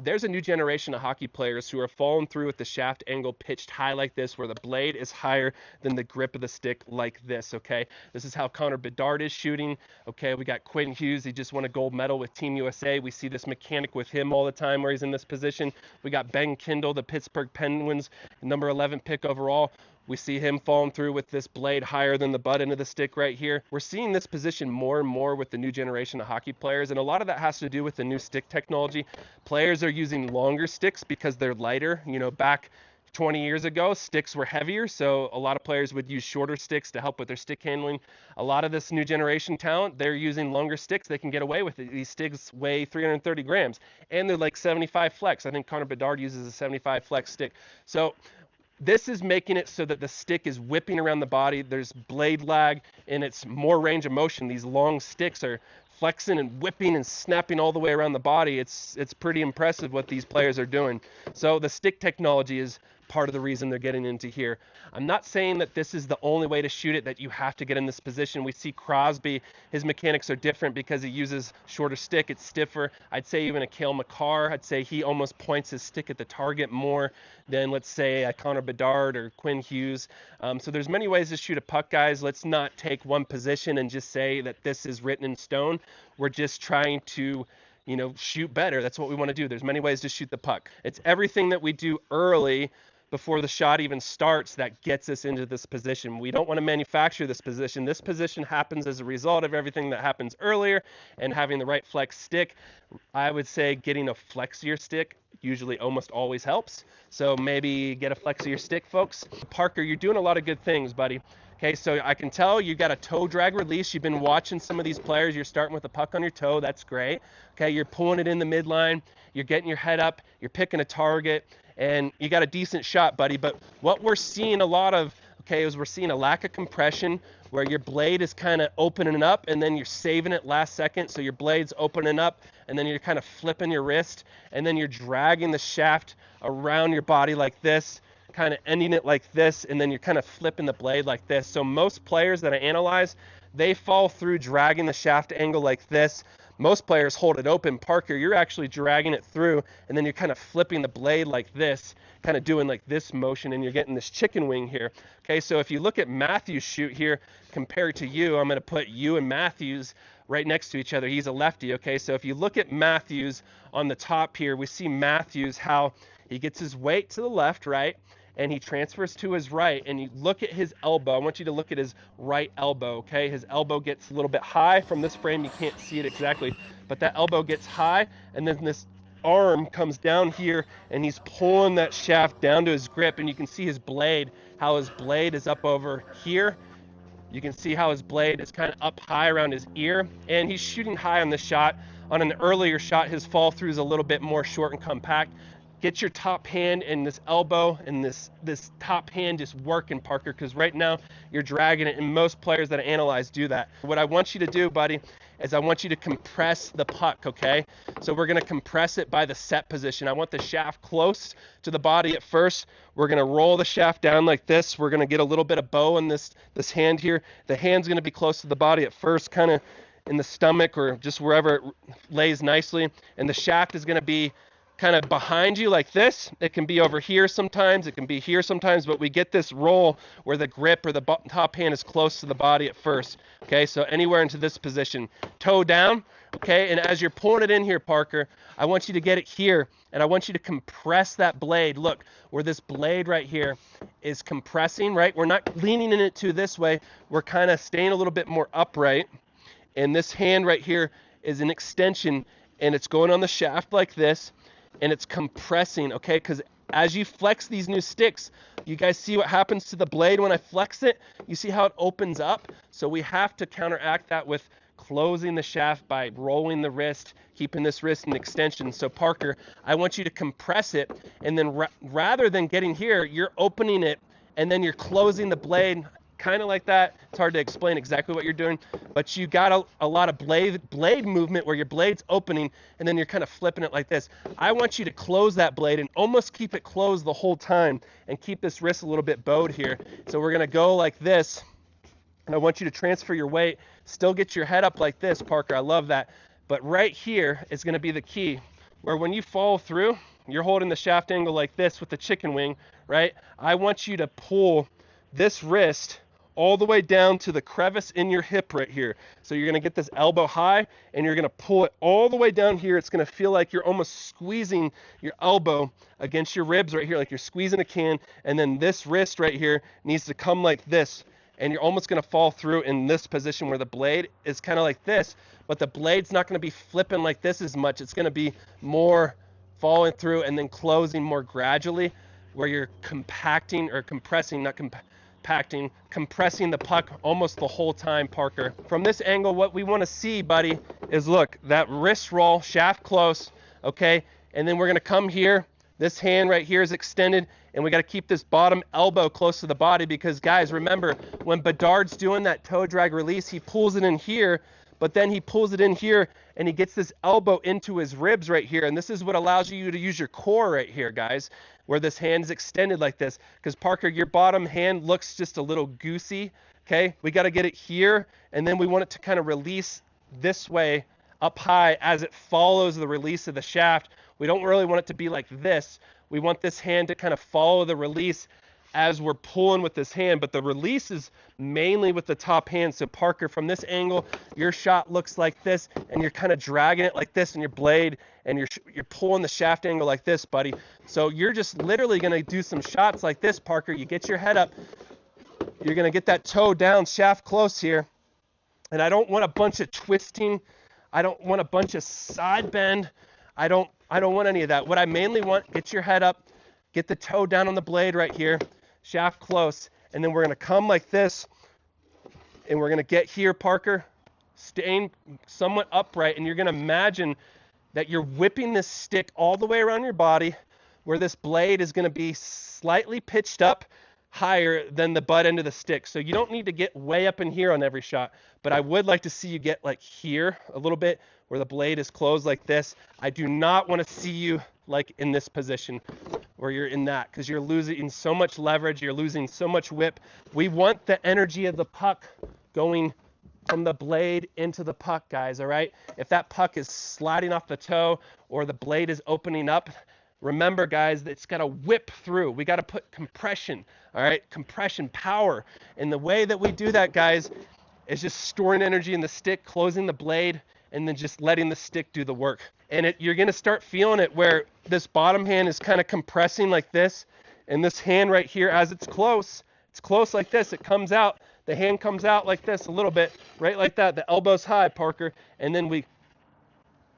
there's a new generation of hockey players who are following through with the shaft angle pitched high like this, where the blade is higher than the grip of the stick like this, okay? This is how Connor Bedard is shooting, okay? We got Quinn Hughes. He just won a gold medal with Team USA. We see this mechanic with him all the time where he's in this position. We got Ben Kindle, the Pittsburgh Penguins, number 11 pick overall. We see him falling through with this blade higher than the butt end of the stick right here. We're seeing this position more and more with the new generation of hockey players, and a lot of that has to do with the new stick technology. Players are using longer sticks because they're lighter. You know, back 20 years ago, sticks were heavier, so a lot of players would use shorter sticks to help with their stick handling. A lot of this new generation talent, they're using longer sticks. They can get away with it. These sticks weigh 330 grams, and they're like 75 flex. I think Connor Bedard uses a 75 flex stick. So this is making it so that the stick is whipping around the body. There's blade lag, and it's more range of motion. These long sticks are flexing and whipping and snapping all the way around the body. It's pretty impressive what these players are doing. So the stick technology is part of the reason they're getting into here. I'm not saying that this is the only way to shoot it, that you have to get in this position. We see Crosby, his mechanics are different because he uses shorter stick, it's stiffer. I'd say even a Cale Makar, I'd say he almost points his stick at the target more than, let's say, a Connor Bedard or Quinn Hughes. So there's many ways to shoot a puck, guys. Let's not take one position and just say that this is written in stone. We're just trying to, you know, shoot better. That's what we want to do. There's many ways to shoot the puck. It's everything that we do early before the shot even starts that gets us into this position. We don't want to manufacture this position. This position happens as a result of everything that happens earlier and having the right flex stick. I would say getting a flexier stick usually almost always helps. So maybe get a flexier stick, folks. Parker, you're doing a lot of good things, buddy. Okay, so I can tell you got a toe drag release. You've been watching some of these players. You're starting with a puck on your toe. That's great. Okay, you're pulling it in the midline. You're getting your head up. You're picking a target. And you got a decent shot, buddy. But what we're seeing a lot of, okay, is we're seeing a lack of compression where your blade is kind of opening up and then you're saving it last second. So your blade's opening up and then you're kind of flipping your wrist and then you're dragging the shaft around your body like this, kind of ending it like this, and then you're kind of flipping the blade like this. So most players that I analyze, they fall through dragging the shaft angle like this. Most players hold it open. Parker, you're actually dragging it through, and then you're kind of flipping the blade like this, kind of doing like this motion, and you're getting this chicken wing here. Okay, so if you look at Matthews' shoot here compared to you, I'm going to put you and Matthews right next to each other. He's a lefty, okay? So if you look at Matthews on the top here, we see Matthews, how he gets his weight to the left, right? And he transfers to his right, and you look at his elbow. I want you to look at his right elbow, okay? His elbow gets a little bit high from this frame. You can't see it exactly, but that elbow gets high, and then this arm comes down here, and he's pulling that shaft down to his grip, and you can see his blade, how his blade is up over here. You can see how his blade is kind of up high around his ear, and he's shooting high on the shot. On an earlier shot, his fall through is a little bit more short and compact. Get your top hand and this elbow and this top hand just working, Parker, because right now you're dragging it, and most players that I analyze do that. What I want you to do, buddy, is I want you to compress the puck, okay? So we're going to compress it by the set position. I want the shaft close to the body at first. We're going to roll the shaft down like this. We're going to get a little bit of bow in this hand here. The hand's going to be close to the body at first, kind of in the stomach or just wherever it lays nicely, and the shaft is going to be kind of behind you like this. It can be over here sometimes, it can be here sometimes, but we get this roll where the grip or the top hand is close to the body at first. Okay, so anywhere into this position, toe down. Okay, and as you're pulling it in here, Parker, I want you to get it here, and I want you to compress that blade. Look, where this blade right here is compressing, right? We're not leaning in it to this way. We're kind of staying a little bit more upright, and this hand right here is an extension, and it's going on the shaft like this, and it's compressing, okay? Because as you flex these new sticks, you guys see what happens to the blade when I flex it? You see how it opens up? So we have to counteract that with closing the shaft by rolling the wrist, keeping this wrist in extension. So Parker, I want you to compress it, and then rather than getting here, you're opening it, and then you're closing the blade kind of like that. It's hard to explain exactly what you're doing, but you got a lot of blade movement where your blade's opening and then you're kind of flipping it like this. I want you to close that blade and almost keep it closed the whole time and keep this wrist a little bit bowed here. So we're going to go like this, and I want you to transfer your weight, still get your head up like this, Parker. I love that. But right here is going to be the key. where when you follow through, you're holding the shaft angle like this with the chicken wing, right? I want you to pull this wrist all the way down to the crevice in your hip right here. So you're going to get this elbow high, and you're going to pull it all the way down here. It's going to feel like you're almost squeezing your elbow against your ribs right here, like you're squeezing a can, and then this wrist right here needs to come like this, and you're almost going to fall through in this position where the blade is kind of like this, but the blade's not going to be flipping like this as much. It's going to be more falling through and then closing more gradually, where you're compacting or compressing, not compacting, compressing the puck almost the whole time, Parker. From this angle, what we want to see, buddy, is look, that wrist roll, shaft close, okay? And then we're going to come here. This hand right here is extended, and we got to keep this bottom elbow close to the body because, guys, remember, when Bedard's doing that toe drag release, he pulls it in here, but then he pulls it in here, and he gets this elbow into his ribs right here, and this is what allows you to use your core right here, guys, where this hand is extended like this, because, Parker, your bottom hand looks just a little goosey, okay? We got to get it here, and then we want it to kind of release this way up high as it follows the release of the shaft. We don't really want it to be like this. We want this hand to kind of follow the release as we're pulling with this hand, but the release is mainly with the top hand. So Parker, from this angle, your shot looks like this, and you're kind of dragging it like this in your blade, and you're pulling the shaft angle like this, buddy. So you're just literally going to do some shots like this, Parker. You get your head up. You're going to get that toe down, shaft close here. And I don't want a bunch of twisting. I don't want a bunch of side bend. I don't want any of that. What I mainly want, get your head up, get the toe down on the blade right here, shaft close, and then we're going to come like this, and we're going to get here, Parker, staying somewhat upright, and you're going to imagine that you're whipping this stick all the way around your body, where this blade is going to be slightly pitched up higher than the butt end of the stick. So you don't need to get way up in here on every shot, but I would like to see you get like here a little bit where the blade is closed like this. I do not want to see you like in this position where you're in that, because you're losing so much leverage, you're losing so much whip. We want the energy of the puck going from the blade into the puck, guys, all right? If that puck is sliding off the toe or the blade is opening up, remember, guys, that it's got to whip through. We got to put compression, all right? Compression, power. And the way that we do that, guys, is just storing energy in the stick, closing the blade, and then just letting the stick do the work. And you're going to start feeling it where this bottom hand is kind of compressing like this, and this hand right here, as it's close like this. It comes out. The hand comes out like this a little bit, right like that. The elbow's high, Parker, and then we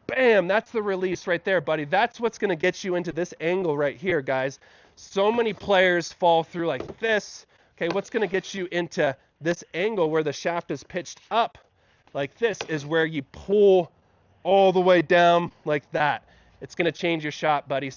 bam, that's the release right there, buddy. That's what's going to get you into this angle right here, guys. So many players fall through like this. Okay, what's going to get you into this angle where the shaft is pitched up like this is where you pull all the way down like that. It's going to change your shot, buddy.